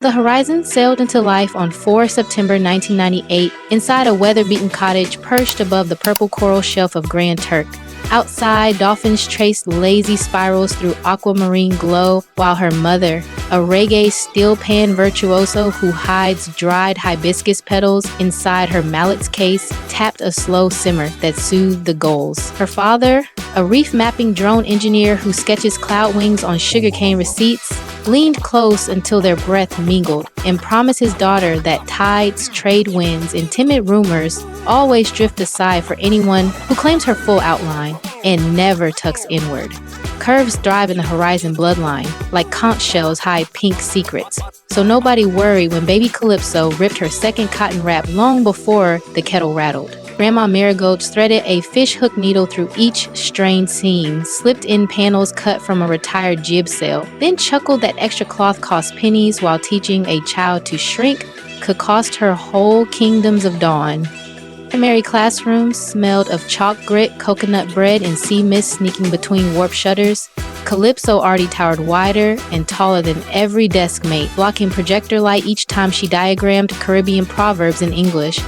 The Horizon sailed into life on 4 September 1998 inside a weather-beaten cottage perched above the purple coral shelf of Grand Turk. Outside, dolphins traced lazy spirals through aquamarine glow, while her mother, a reggae steel pan virtuoso who hides dried hibiscus petals inside her mallet's case, tapped a slow simmer that soothed the gulls. Her father, a reef mapping drone engineer who sketches cloud wings on sugarcane receipts, leaned close until their breath mingled and promised his daughter that tides, trade winds, and timid rumors always drift aside for anyone who claims her full outline and never tucks inward. Curves thrive in the Horizon bloodline, like conch shells hide pink secrets. So nobody worried when baby Calypso ripped her second cotton wrap long before the kettle rattled. Grandma Marigolds threaded a fishhook needle through each strained seam, slipped in panels cut from a retired jib sail, then chuckled that extra cloth cost pennies while teaching a child to shrink could cost her whole kingdoms of dawn. The merry classroom smelled of chalk grit, coconut bread, and sea mist sneaking between warped shutters. Calypso already towered wider and taller than every desk mate, blocking projector light each time she diagrammed Caribbean proverbs in English.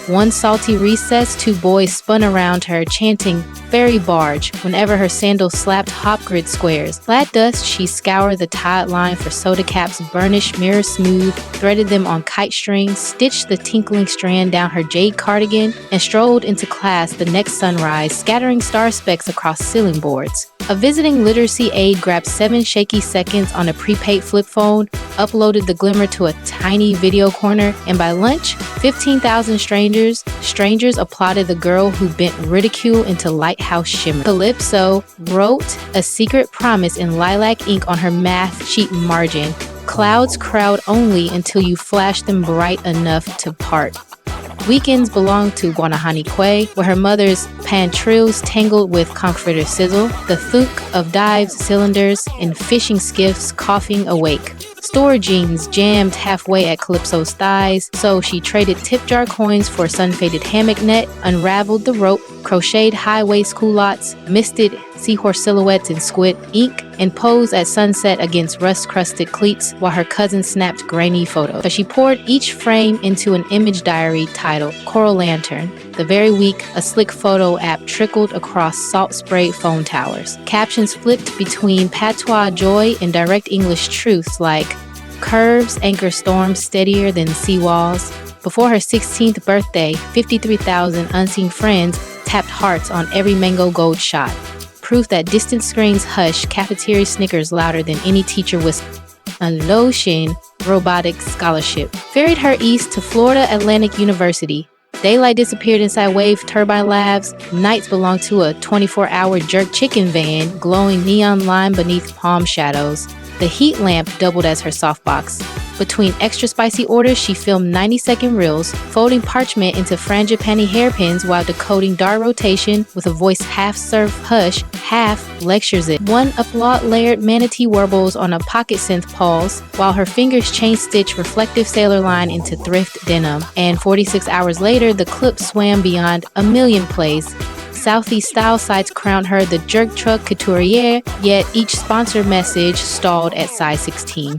One salty recess, two boys spun around her, chanting "Ferry Barge" whenever her sandals slapped hop grid squares. At dusk, she scoured the tide line for soda caps, burnished mirror smooth, threaded them on kite strings, stitched the tinkling strand down her jade cardigan, and strolled into class the next sunrise, scattering star specks across ceiling boards. A visiting literacy aide grabbed 7 shaky seconds on a prepaid flip phone, uploaded the glimmer to a tiny video corner, and by lunch, 15,000 strangers applauded the girl who bent ridicule into lighthouse shimmer. Calypso wrote a secret promise in lilac ink on her math sheet margin. Clouds crowd only until you flash them bright enough to part. Weekends belonged to Guanahani where her mother's pantrills tangled with comforter sizzle, the thunk of dives, cylinders, and fishing skiffs coughing awake. Store jeans jammed halfway at Calypso's thighs, so she traded tip jar coins for sun-faded hammock net, unraveled the rope, crocheted high-waist culottes, misted seahorse silhouettes in squid ink, and posed at sunset against rust-crusted cleats while her cousin snapped grainy photos. But she poured each frame into an image diary titled Coral Lantern. The very week, a slick photo app trickled across salt-sprayed phone towers. Captions flipped between patois joy and direct English truths like curves anchor storms steadier than seawalls. Before her 16th birthday, 53,000 unseen friends tapped hearts on every mango gold shot. Proof that distant screens hush cafeteria snickers louder than any teacher whispered. A low-shin robotics scholarship ferried her east to Florida Atlantic University. Daylight disappeared inside wave turbine labs. Nights belonged to a 24-hour jerk chicken van glowing neon lime beneath palm shadows. The heat lamp doubled as her softbox. Between extra spicy orders, she filmed 90-second reels, folding parchment into frangipani hairpins while decoding dart rotation with a voice half-serve hush, half lectures it. One applaud-layered manatee warbles on a pocket synth pulse, while her fingers chain-stitch reflective sailor line into thrift denim. And 46 hours later, the clip swam beyond a million plays. Southeast style sites crowned her the jerk truck couturier, yet each sponsor message stalled at size 16.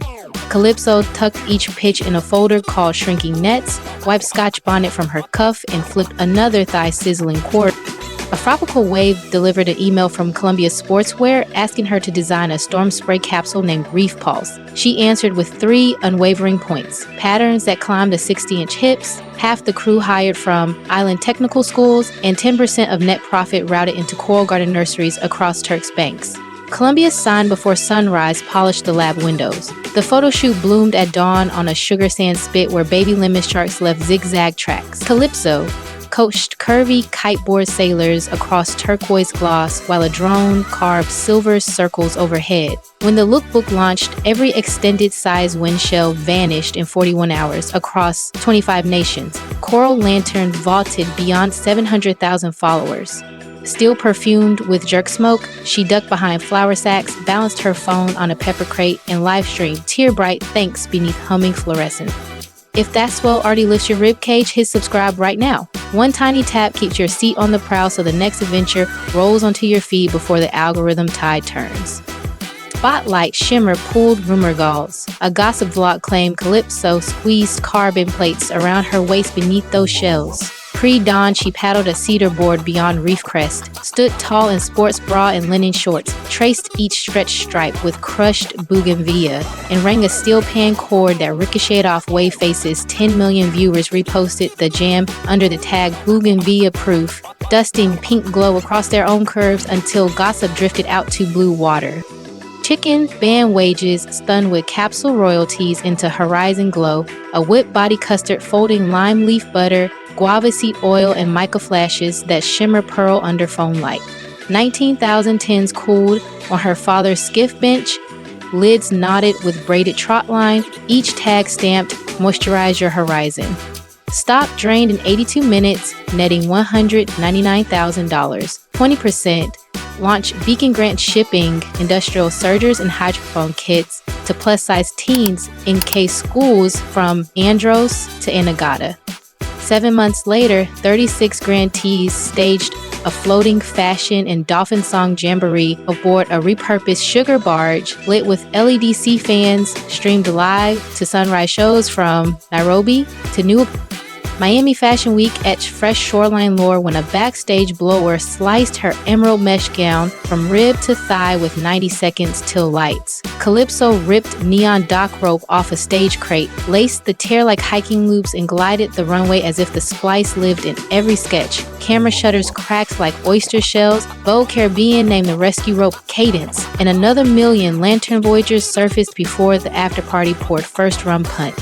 Calypso tucked each pitch in a folder called Shrinking Nets, wiped Scotch bonnet from her cuff, and flipped another thigh-sizzling quart. A tropical wave delivered an email from Columbia Sportswear asking her to design a storm spray capsule named Reef Pulse. She answered with 3 unwavering points: patterns that climbed to 60-inch hips, half the crew hired from island technical schools, and 10% of net profit routed into Coral Garden nurseries across Turk's banks. Columbia's sign before sunrise polished the lab windows. The photo shoot bloomed at dawn on a sugar sand spit where baby lemon sharks left zigzag tracks. Calypso coached curvy kiteboard sailors across turquoise gloss while a drone carved silver circles overhead. When the lookbook launched, every extended size windshell vanished in 41 hours across 25 nations. Coral Lantern vaulted beyond 700,000 followers. Still perfumed with jerk smoke, she ducked behind flour sacks, balanced her phone on a pepper crate, and live-streamed tear-bright thanks beneath humming fluorescent. If that swell already lifts your ribcage, hit subscribe right now. One tiny tap keeps your seat on the prowl so the next adventure rolls onto your feed before the algorithm tide turns. Spotlight shimmer pulled rumor galls. A gossip vlog claimed Calypso squeezed carbon plates around her waist beneath those shells. Pre-dawn, she paddled a cedar board beyond Reef crest, stood tall in sports bra and linen shorts, traced each stretched stripe with crushed bougainvillea, and rang a steel pan cord that ricocheted off wave faces. 10 million viewers reposted the jam under the tag bougainvillea proof, dusting pink glow across their own curves until gossip drifted out to blue water. Chicken band wages stunned with capsule royalties into Horizon Glow, a whipped body custard folding lime leaf butter, guava seed oil, and mica flashes that shimmer pearl under phone light. 19,000 tins cooled on her father's skiff bench, lids knotted with braided trot line, each tag stamped "Moisturize Your Horizon." Stop drained in 82 minutes, netting $199,000. 20%. Launch Beacon Grant shipping industrial sergers and hydrophone kits to plus-size teens in case schools from Andros to Inagata. 7 months later, 36 grantees staged a floating fashion and dolphin song jamboree aboard a repurposed sugar barge lit with LED fans, streamed live to sunrise shows from Nairobi to New Miami Fashion Week etched fresh shoreline lore when a backstage blower sliced her emerald mesh gown from rib to thigh with 90 seconds till lights. Calypso ripped neon dock rope off a stage crate, laced the tear like hiking loops, and glided the runway as if the splice lived in every sketch. Camera shutters cracked like oyster shells. Vogue Caribbean named the rescue rope Cadence, and another million Lantern Voyagers surfaced before the after-party poured first rum punt.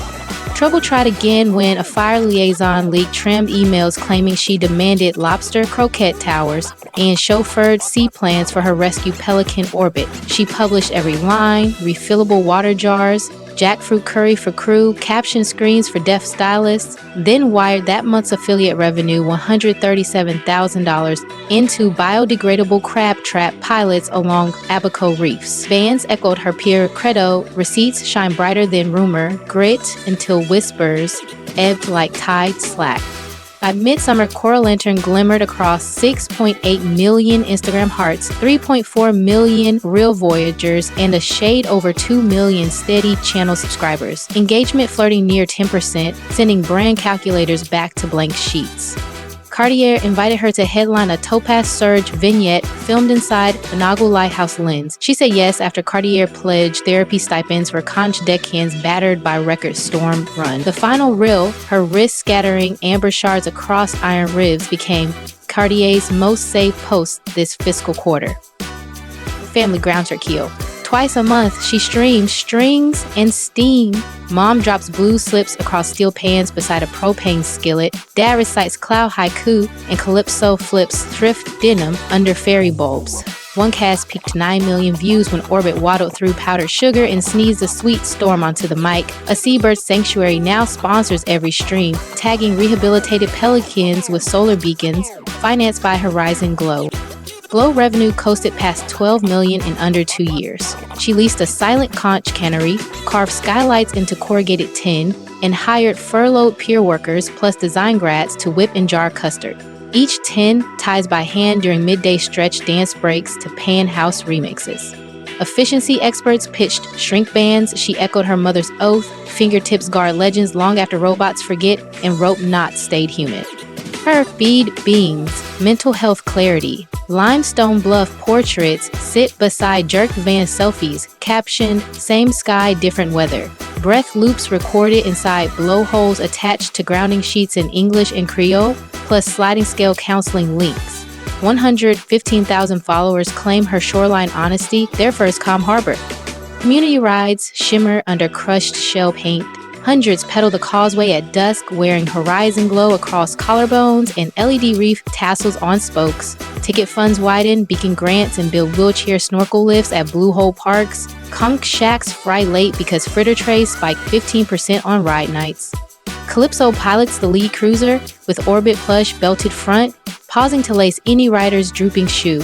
Trouble tried again when a fire liaison leaked trimmed emails claiming she demanded lobster croquette towers and chauffeured sea plans for her rescue Pelican orbit. She published every line, refillable water jars, jackfruit curry for crew, caption screens for deaf stylists, then wired that month's affiliate revenue $137,000 into biodegradable crab trap pilots along Abaco reefs. Fans echoed her pure credo, receipts shine brighter than rumor, grit until whispers ebbed like tide slack. By midsummer, Coral Lantern glimmered across 6.8 million Instagram hearts, 3.4 million real Voyagers, and a shade over 2 million steady channel subscribers. Engagement flirting near 10%, sending brand calculators back to blank sheets. Cartier invited her to headline a Topaz Surge vignette filmed inside Inaugural Lighthouse Lens. She said yes after Cartier pledged therapy stipends for conch deckhands battered by record storm run. The final reel, her wrist scattering amber shards across iron ribs, became Cartier's most saved post this fiscal quarter. Family grounds her keel. Twice a month, she streams strings and steam. Mom drops blue slips across steel pans beside a propane skillet. Dad recites cloud haiku, and Calypso flips thrift denim under fairy bulbs. One cast peaked 9 million views when Orbit waddled through powdered sugar and sneezed a sweet storm onto the mic. A seabird sanctuary now sponsors every stream, tagging rehabilitated pelicans with solar beacons, financed by Horizon Glow. Glow revenue coasted past $12 million in under 2 years. She leased a silent conch cannery, carved skylights into corrugated tin, and hired furloughed pier workers plus design grads to whip and jar custard. Each tin ties by hand during midday stretch dance breaks to pan house remixes. Efficiency experts pitched shrink bands. She echoed her mother's oath, fingertips guard legends long after robots forget, and rope knots stayed human. Her feed beams, mental health clarity. Limestone Bluff portraits sit beside jerk van selfies, captioned "Same sky, different weather." Breath loops recorded inside blowholes attached to grounding sheets in English and Creole, plus sliding scale counseling links. 115,000 followers claim her shoreline honesty, their first calm harbor. Community rides shimmer under crushed shell paint. Hundreds pedal the causeway at dusk, wearing Horizon Glow across collarbones and LED Reef tassels on spokes. Ticket funds widen, Beacon grants, and build wheelchair snorkel lifts at Blue Hole Parks. Conch shacks fry late because fritter trays spike 15% on ride nights. Calypso pilots the lead cruiser with Orbit plush belted front, pausing to lace any rider's drooping shoe.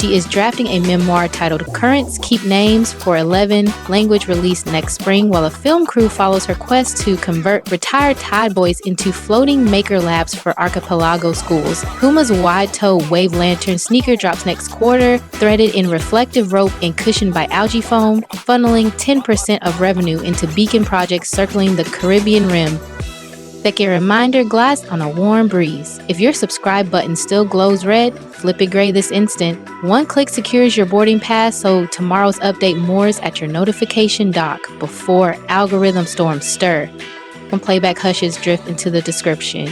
She is drafting a memoir titled Currents Keep Names for 11, language released next spring, while a film crew follows her quest to convert retired Tide Boys into floating maker labs for archipelago schools. Puma's wide-toe wave lantern sneaker drops next quarter, threaded in reflective rope and cushioned by algae foam, funneling 10% of revenue into beacon projects circling the Caribbean rim. Second reminder glides on a warm breeze. If your subscribe button still glows red, flip it gray this instant. One click secures your boarding pass so tomorrow's update moors at your notification dock before algorithm storms stir. When playback hushes drift into the description.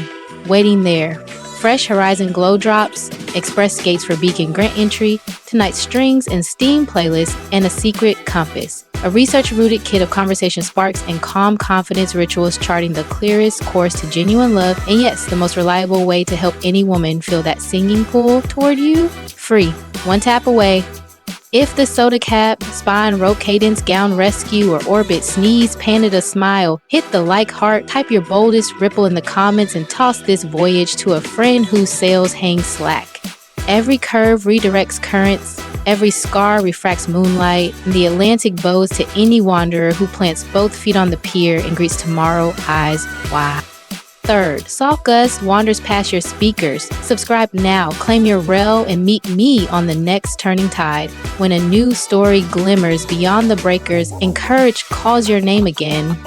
Waiting there. Fresh Horizon glow drops, express skates for beacon grant entry, tonight's strings and steam playlist, and a secret compass. A research-rooted kit of conversation sparks and calm confidence rituals charting the clearest course to genuine love, and yes, the most reliable way to help any woman feel that singing pull toward you. Free. One tap away. If the soda cap, spine, rope cadence, gown rescue, or orbit, sneeze, Canada smile, hit the like heart, type your boldest ripple in the comments, and toss this voyage to a friend whose sails hang slack. Every curve redirects currents, every scar refracts moonlight, and the Atlantic bows to any wanderer who plants both feet on the pier and greets tomorrow eyes wide. Third, Soft Gust wanders past your speakers. Subscribe now, claim your rel, and meet me on the next turning tide. When a new story glimmers beyond the breakers, and courage calls your name again.